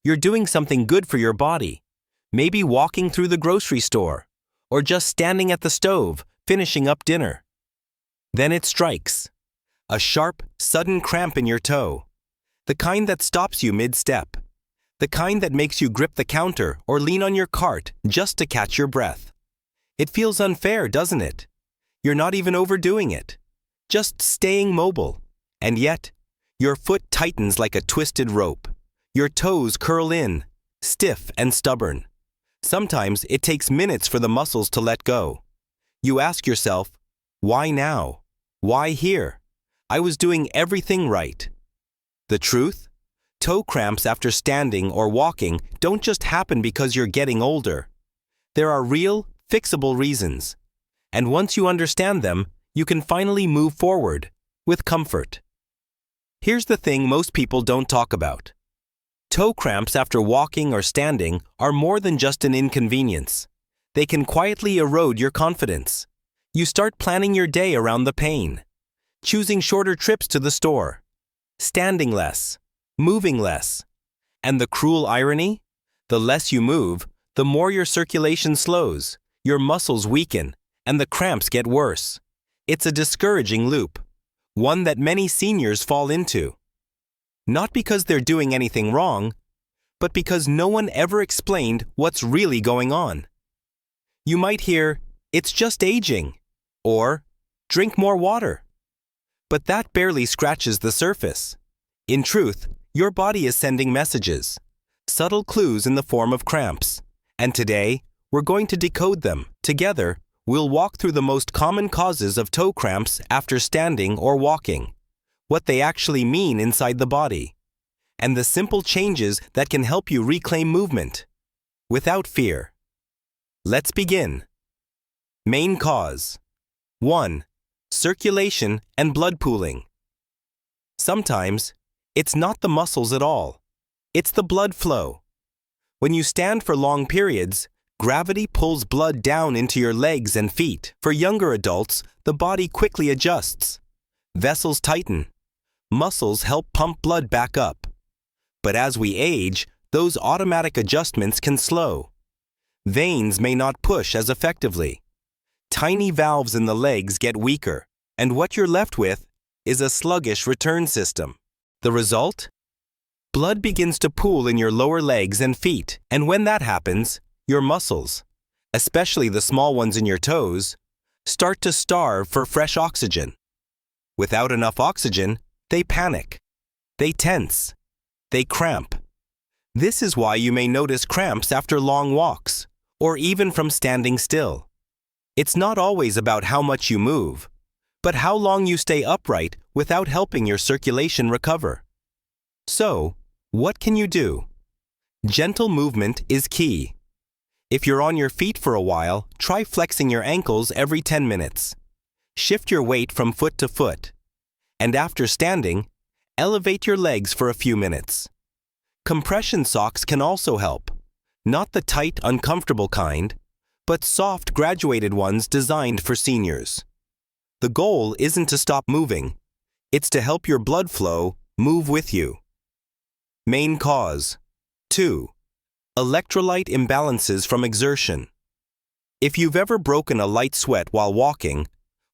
You're doing something good for your body, maybe walking through the grocery store, or just standing at the stove, finishing up dinner. Then it strikes. A sharp, sudden cramp in your toe. The kind that stops you mid-step. The kind that makes you grip the counter or lean on your cart just to catch your breath. It feels unfair, doesn't it? You're not even overdoing it. Just staying mobile. And yet, your foot tightens like a twisted rope. Your toes curl in, stiff and stubborn. Sometimes it takes minutes for the muscles to let go. You ask yourself, why now? Why here? I was doing everything right. The truth? Toe cramps after standing or walking don't just happen because you're getting older. There are real, fixable reasons. And once you understand them, you can finally move forward with comfort. Here's the thing most people don't talk about. Toe cramps after walking or standing are more than just an inconvenience. They can quietly erode your confidence. You start planning your day around the pain, choosing shorter trips to the store, standing less, moving less. And the cruel irony? The less you move, the more your circulation slows, your muscles weaken, and the cramps get worse. It's a discouraging loop, one that many seniors fall into. Not because they're doing anything wrong, but because no one ever explained what's really going on. You might hear, "It's just aging," or "Drink more water." But that barely scratches the surface. In truth, your body is sending messages, subtle clues in the form of cramps. And today, we're going to decode them. Together, we'll walk through the most common causes of toe cramps after standing or walking, what they actually mean inside the body, and the simple changes that can help you reclaim movement without fear. Let's begin. Main cause. 1. Circulation and blood pooling. Sometimes, it's not the muscles at all. It's the blood flow. When you stand for long periods, gravity pulls blood down into your legs and feet. For younger adults, the body quickly adjusts. Vessels tighten. Muscles help pump blood back up. But as we age, those automatic adjustments can slow. Veins may not push as effectively. Tiny valves in the legs get weaker, and what you're left with is a sluggish return system. The result? Blood begins to pool in your lower legs and feet, and when that happens, your muscles, especially the small ones in your toes, start to starve for fresh oxygen. Without enough oxygen, they panic. They tense. They cramp. This is why you may notice cramps after long walks, or even from standing still. It's not always about how much you move, but how long you stay upright without helping your circulation recover. So, what can you do? Gentle movement is key. If you're on your feet for a while, try flexing your ankles every 10 minutes. Shift your weight from foot to foot. And after standing, elevate your legs for a few minutes. Compression socks can also help. Not the tight, uncomfortable kind, but soft, graduated ones designed for seniors. The goal isn't to stop moving. It's to help your blood flow move with you. Main cause. 2. Electrolyte imbalances from exertion. If you've ever broken a light sweat while walking,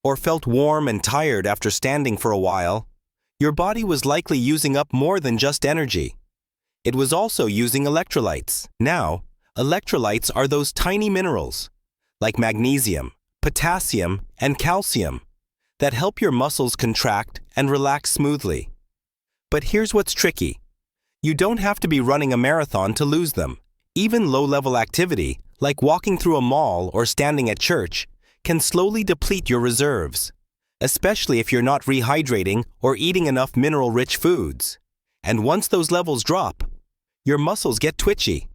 or felt warm and tired after standing for a while, your body was likely using up more than just energy. It was also using electrolytes. Now, electrolytes are those tiny minerals, like magnesium, potassium, and calcium, that help your muscles contract and relax smoothly. But here's what's tricky. You don't have to be running a marathon to lose them. Even low-level activity, like walking through a mall or standing at church, can slowly deplete your reserves, especially if you're not rehydrating or eating enough mineral-rich foods. And once those levels drop, your muscles get twitchy,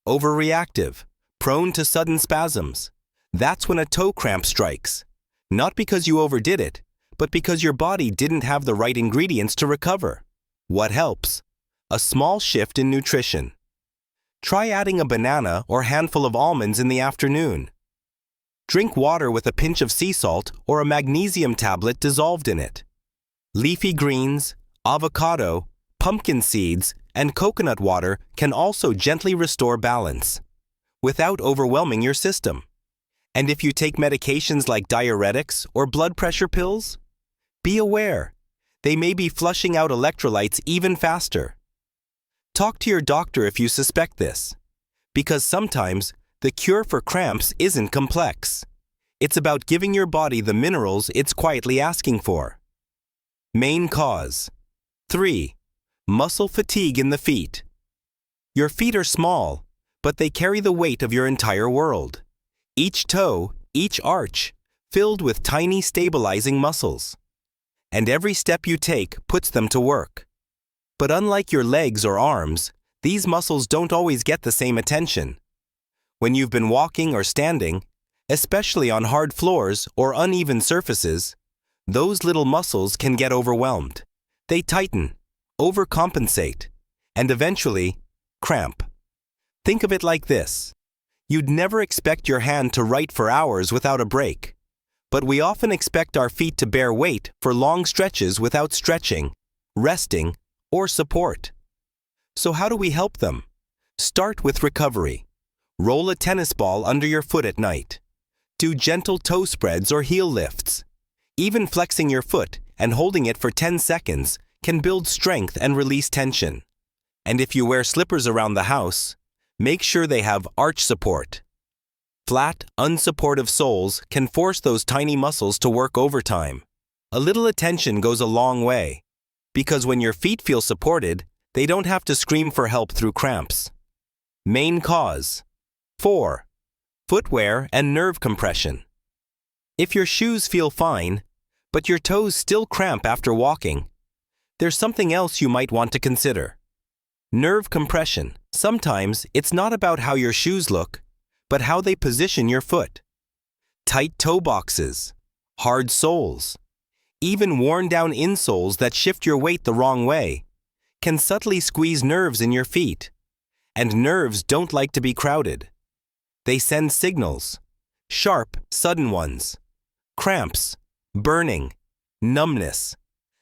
overreactive, prone to sudden spasms. That's when a toe cramp strikes. Not because you overdid it, but because your body didn't have the right ingredients to recover. What helps? A small shift in nutrition. Try adding a banana or handful of almonds in the afternoon. Drink water with a pinch of sea salt or a magnesium tablet dissolved in it. Leafy greens, avocado, pumpkin seeds, and coconut water can also gently restore balance without overwhelming your system. And if you take medications like diuretics or blood pressure pills, be aware, they may be flushing out electrolytes even faster. Talk to your doctor if you suspect this, because sometimes the cure for cramps isn't complex. It's about giving your body the minerals it's quietly asking for. Main cause. 3. Muscle fatigue in the feet. Your feet are small, but they carry the weight of your entire world. Each toe, each arch, filled with tiny stabilizing muscles. And every step you take puts them to work. But unlike your legs or arms, these muscles don't always get the same attention. When you've been walking or standing, especially on hard floors or uneven surfaces, those little muscles can get overwhelmed. They tighten, overcompensate, and eventually cramp. Think of it like this. You'd never expect your hand to write for hours without a break, but we often expect our feet to bear weight for long stretches without stretching, resting, or support. So how do we help them? Start with recovery. Roll a tennis ball under your foot at night. Do gentle toe spreads or heel lifts. Even flexing your foot and holding it for 10 seconds can build strength and release tension. And if you wear slippers around the house, make sure they have arch support. Flat, unsupportive soles can force those tiny muscles to work overtime. A little attention goes a long way, because when your feet feel supported, they don't have to scream for help through cramps. Main cause. 4. Footwear and nerve compression. If your shoes feel fine, but your toes still cramp after walking, there's something else you might want to consider. Nerve compression. Sometimes it's not about how your shoes look, but how they position your foot. Tight toe boxes, hard soles, even worn-down insoles that shift your weight the wrong way can subtly squeeze nerves in your feet. And nerves don't like to be crowded. They send signals, sharp, sudden ones, cramps, burning, numbness,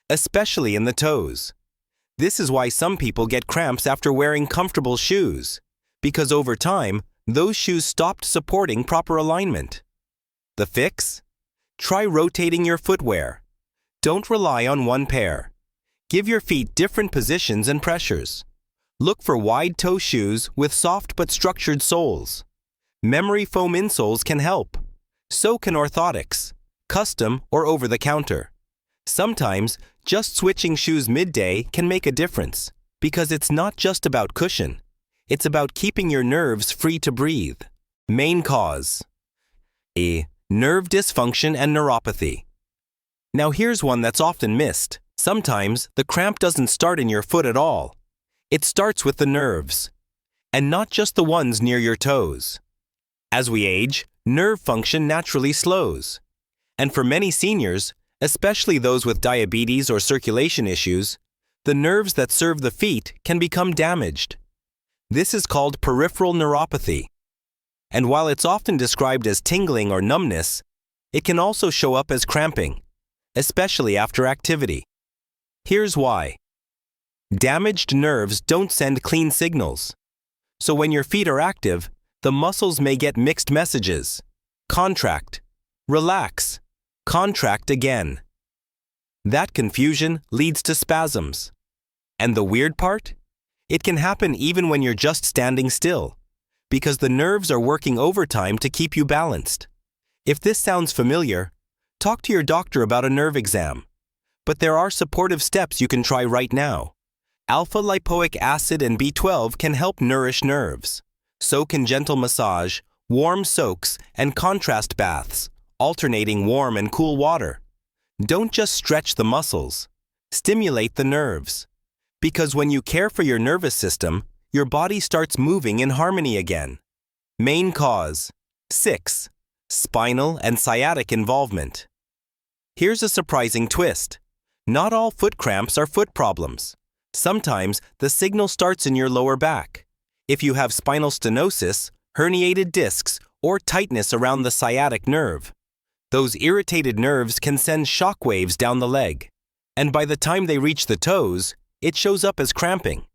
especially in the toes. This is why some people get cramps after wearing comfortable shoes, because over time, those shoes stopped supporting proper alignment. The fix? Try rotating your footwear. Don't rely on one pair. Give your feet different positions and pressures. Look for wide-toe shoes with soft but structured soles. Memory foam insoles can help. So can orthotics, custom or over-the-counter. Sometimes, just switching shoes midday can make a difference, because it's not just about cushion. It's about keeping your nerves free to breathe. Main cause. A. Nerve dysfunction and neuropathy. Now here's one that's often missed. Sometimes the cramp doesn't start in your foot at all. It starts with the nerves, and not just the ones near your toes. As we age, nerve function naturally slows. And for many seniors, especially those with diabetes or circulation issues, the nerves that serve the feet can become damaged. This is called peripheral neuropathy. And while it's often described as tingling or numbness, it can also show up as cramping, especially after activity. Here's why. Damaged nerves don't send clean signals. So when your feet are active, the muscles may get mixed messages. Contract, relax, contract again. That confusion leads to spasms. And the weird part? It can happen even when you're just standing still, because the nerves are working overtime to keep you balanced. If this sounds familiar, talk to your doctor about a nerve exam. But there are supportive steps you can try right now. Alpha-lipoic acid and B12 can help nourish nerves. So can gentle massage, warm soaks, and contrast baths, alternating warm and cool water. Don't just stretch the muscles. Stimulate the nerves. Because when you care for your nervous system, your body starts moving in harmony again. Main cause. 6. Spinal and sciatic involvement. Here's a surprising twist. Not all foot cramps are foot problems. Sometimes the signal starts in your lower back. If you have spinal stenosis, herniated discs, or tightness around the sciatic nerve, those irritated nerves can send shock waves down the leg. And by the time they reach the toes, it shows up as cramping.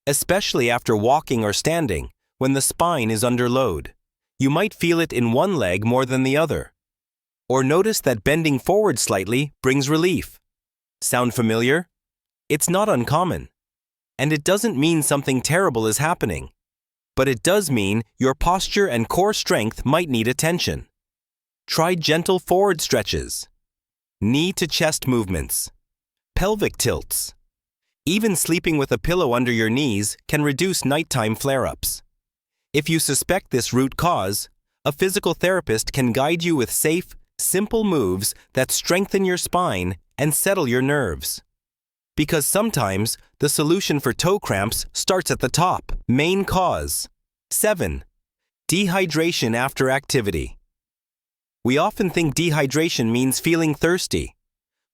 especially after walking or standing, when the spine is under load. You might feel it in one leg more than the other. Or notice that bending forward slightly brings relief. Sound familiar? It's not uncommon. And it doesn't mean something terrible is happening. But it does mean your posture and core strength might need attention. Try gentle forward stretches, knee to chest movements, pelvic tilts. Even sleeping with a pillow under your knees can reduce nighttime flare-ups. If you suspect this root cause, a physical therapist can guide you with safe, simple moves that strengthen your spine and settle your nerves. Because sometimes the solution for toe cramps starts at the top. Main cause. 7. Dehydration after activity. We often think dehydration means feeling thirsty,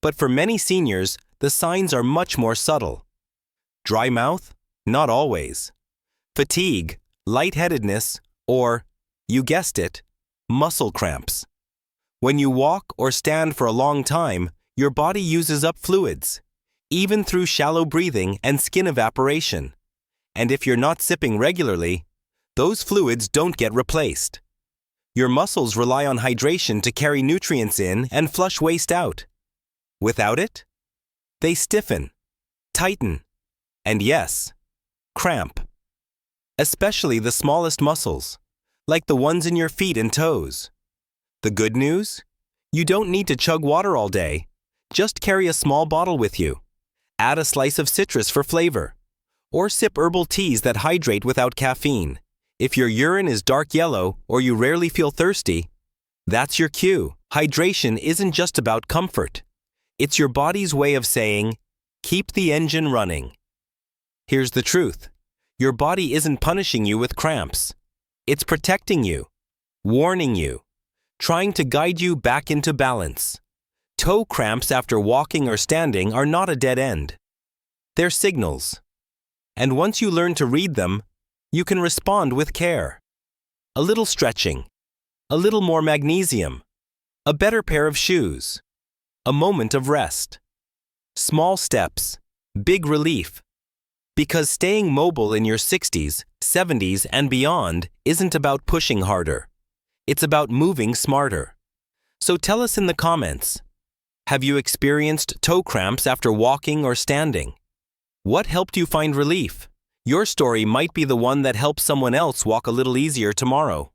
but for many seniors, the signs are much more subtle. Dry mouth? Not always. Fatigue, lightheadedness, or, you guessed it, muscle cramps. When you walk or stand for a long time, your body uses up fluids, even through shallow breathing and skin evaporation. And if you're not sipping regularly, those fluids don't get replaced. Your muscles rely on hydration to carry nutrients in and flush waste out. Without it, they stiffen, tighten, and yes, cramp. Especially the smallest muscles, like the ones in your feet and toes. The good news? You don't need to chug water all day. Just carry a small bottle with you. Add a slice of citrus for flavor. Or sip herbal teas that hydrate without caffeine. If your urine is dark yellow or you rarely feel thirsty, that's your cue. Hydration isn't just about comfort. It's your body's way of saying, keep the engine running. Here's the truth. Your body isn't punishing you with cramps. It's protecting you, warning you, trying to guide you back into balance. Toe cramps after walking or standing are not a dead end. They're signals. And once you learn to read them, you can respond with care. A little stretching, a little more magnesium, a better pair of shoes, a moment of rest. Small steps, big relief. Because staying mobile in your 60s, 70s, and beyond isn't about pushing harder. It's about moving smarter. So tell us in the comments, have you experienced toe cramps after walking or standing? What helped you find relief? Your story might be the one that helps someone else walk a little easier tomorrow.